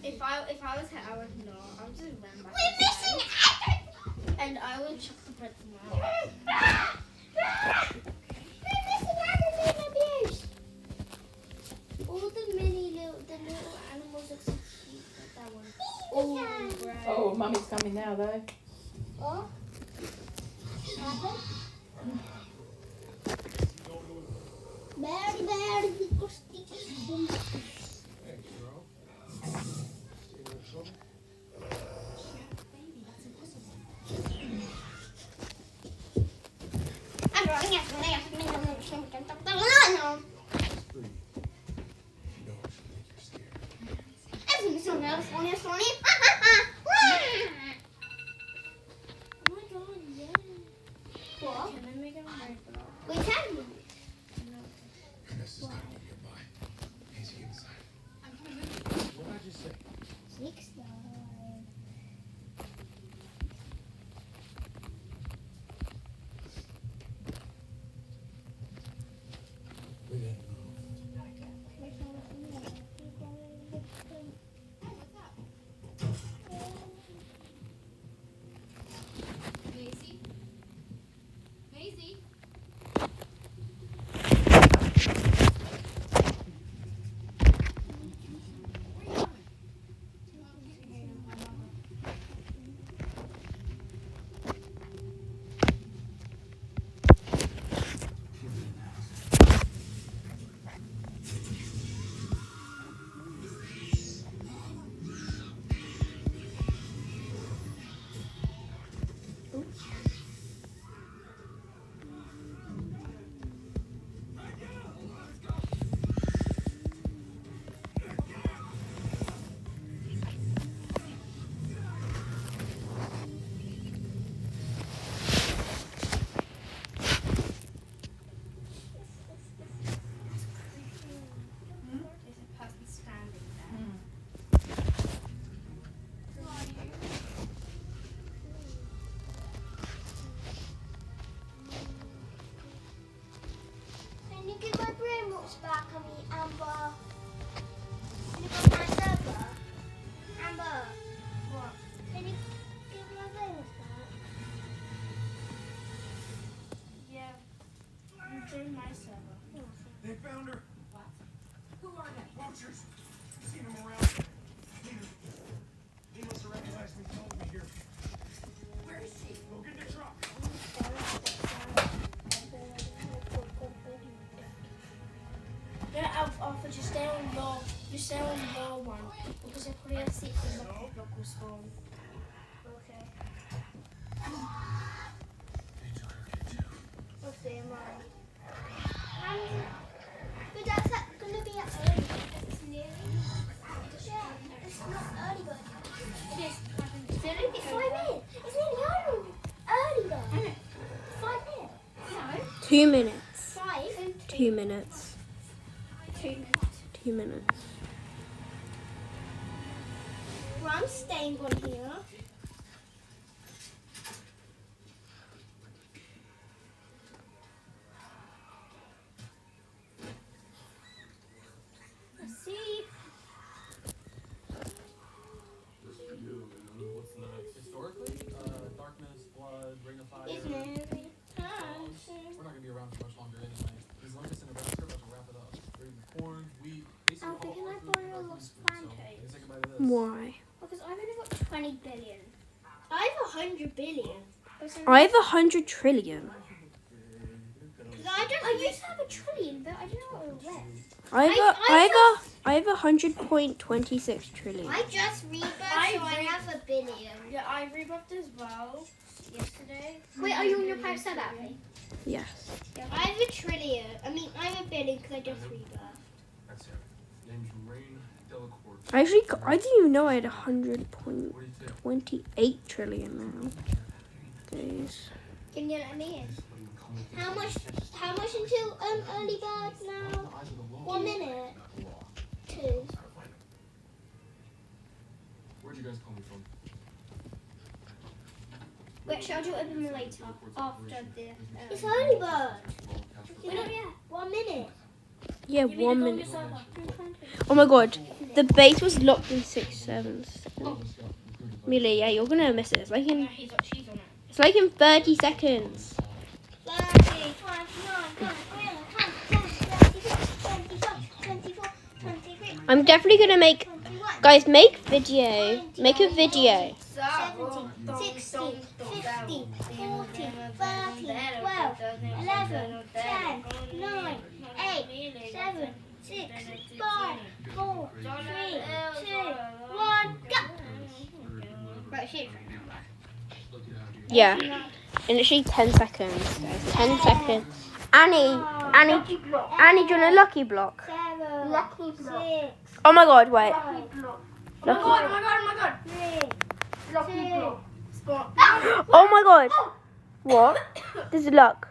If I was her, I would not. I would just run back. We're missing out. And I would chuck the bread to mom. We're missing out on being abused. All the little animals except sheep, like that one. Oh, Right. Oh, Mummy's coming now though. Oh. Very gusty. I'm running after me. Oh my god, yeah. What? Can I make it on my phone? We can. No. This is not nearby. Easy inside. What did I just say? 6 dollars. We didn't Maisie? Maisie? There's a person standing there. Can you give my Brainrot back on me, Amber? Can you go my server? Amber, What? can you give my Brainrot back? Yeah. I'm doing my server. They found her. What? Who are they? Vultures. Seen them around. He must have recognized me, followed me here. Where is she? Go get the truck. Yeah, Alpha, just stay on low. Just stay on low one. Because I probably have 6 and the block will spawn. Okay. Angel, okay too. What's the amount? But that's going to be at early. It's nearly. Yeah, it's not early, but It is. it's only 5 minutes. It's nearly early though. 5 minutes. 2 minutes. 5? 2 minutes. 2 minutes. 2 minutes. Well, I'm staying on here. Let's see. What's next? Historically, darkness, blood, ring of fire. It's nearly We're not gonna be around for much longer anyway. These locusts in Nebraska are about to wrap it up. They're eating corn, wheat, basically Alfie, all can I food borrow like Lost food, so Pancakes? let's say goodbye to this. Why? Because I've only got 20 billion. I have 100 billion. I have 100 trillion. I used to have a trillion, but I don't know what it was. I have 100.26 trillion. I just rebirthed, so I have a billion. Yeah, I rebuffed as well yesterday. Wait, are you on your pirate sub, Alfie? Yes. I have a trillion. I mean, I have a billion because I just rebirthed. That's it. Name's Rain Delacourt. I didn't even know I had What do you think? 100.28 trillion now. Guys. Can you let me in? How much until early bird now? 1 minute. 2. Where'd you guys call me from? Wait, shall I do it a bit later? After the... It's Well, early bird. catch you We're not yet. 1 minute. Yeah, You mean 1 to go on minute. your server? Oh my god. the base was locked in 6 seconds. Millie, yeah, you're gonna miss it. It's like in She's on it. 30 seconds. 30, 29, 24, 23. I'm definitely gonna make, 21, guys, make video. Make a video. 70, 60, 50, 40, 30, 12, 11, 10, 9, 8, 7, 6, 5, 4, 3, 2, 1, go! Right, she's right now. Yeah. In literally 10 seconds, guys. 10 seconds. Annie, do you want a lucky block? 7, lucky 6, Oh my god, wait. Oh my god. 3, Lucky 2, block. Spot. Oh my god. What? This is luck.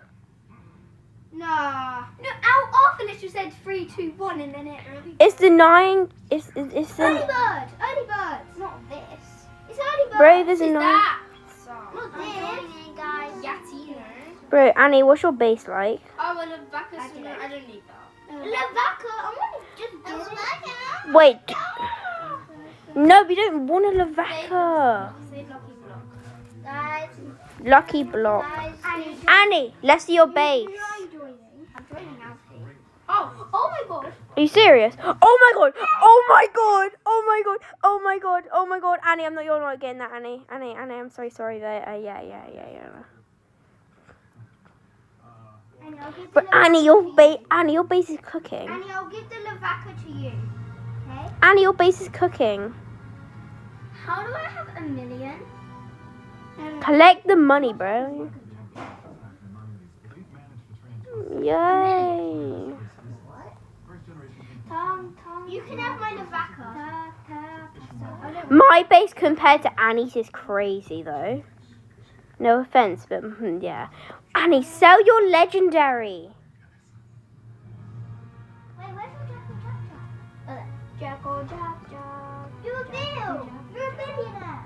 Nah. No, Alpha literally said 3, 2, 1 and then it really. It's the 9. It's Early the. bird. Early bird. Not this. It's early bird. Bro, there's a Is 9. that? Not this. Guys. Yati, you know. Bro, Annie, what's your base like? Oh, well, the back is I don't need that. Lavaka. I want to just get it. Wait. No, we don't want a Lavaka. Say lucky block. Guys. Lucky block. Guys. Annie, let's see your base. Who are you joining? I'm joining Alfie. Oh my god. Are you serious? Oh my god! Oh my god! Oh my god! Oh my god! Oh my god! Annie, you're not getting that, Annie. Annie, I'm so sorry. Yeah. Annie, I'll give But the Annie, your base is cooking. Annie, I'll give the Lavaka to you. Okay? Annie, your base is cooking. How do I have 1 million? Collect the money, bro. Yay! You can have my Lavaka. My base compared to Annie's is crazy, though. No offense, but yeah. Annie, sell your legendary. Wait, where's your Jackal Jack? You're a bill. You're a billionaire.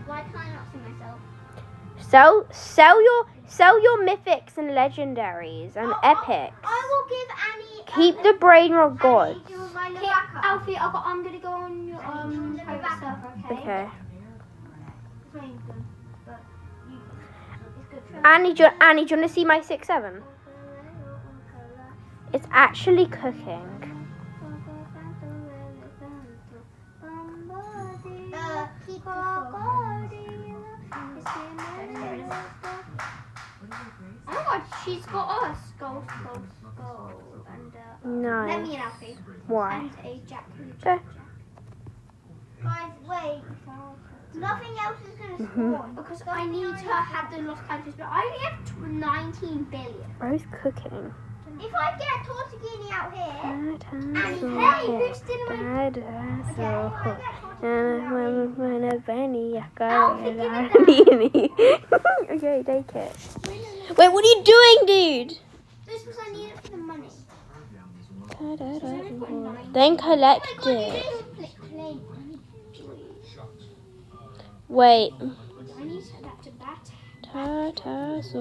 Why can't I not see myself? Sell your mythics and legendaries and epics. I will give Annie. Keep the Brainrot gods. Alfie, I'm gonna go on your private server. Okay. Annie, do you want to see my 6-7? It's actually cooking. Oh my god, she's got a skull, and No. let me and Alfie. Why? And a jack. Okay. Guys, wait. Nothing else is gonna spawn because I need to have the lost countries, but I only have 19 billion. Bro's cooking. If I get Tortugini out here, and hey, who's still in my Okay, take it. Wait, what are you doing, dude? This was I need it for the money. Then collect Oh my god, it. you didn't play. Wait. I need to set that to bat. Ta-ta, so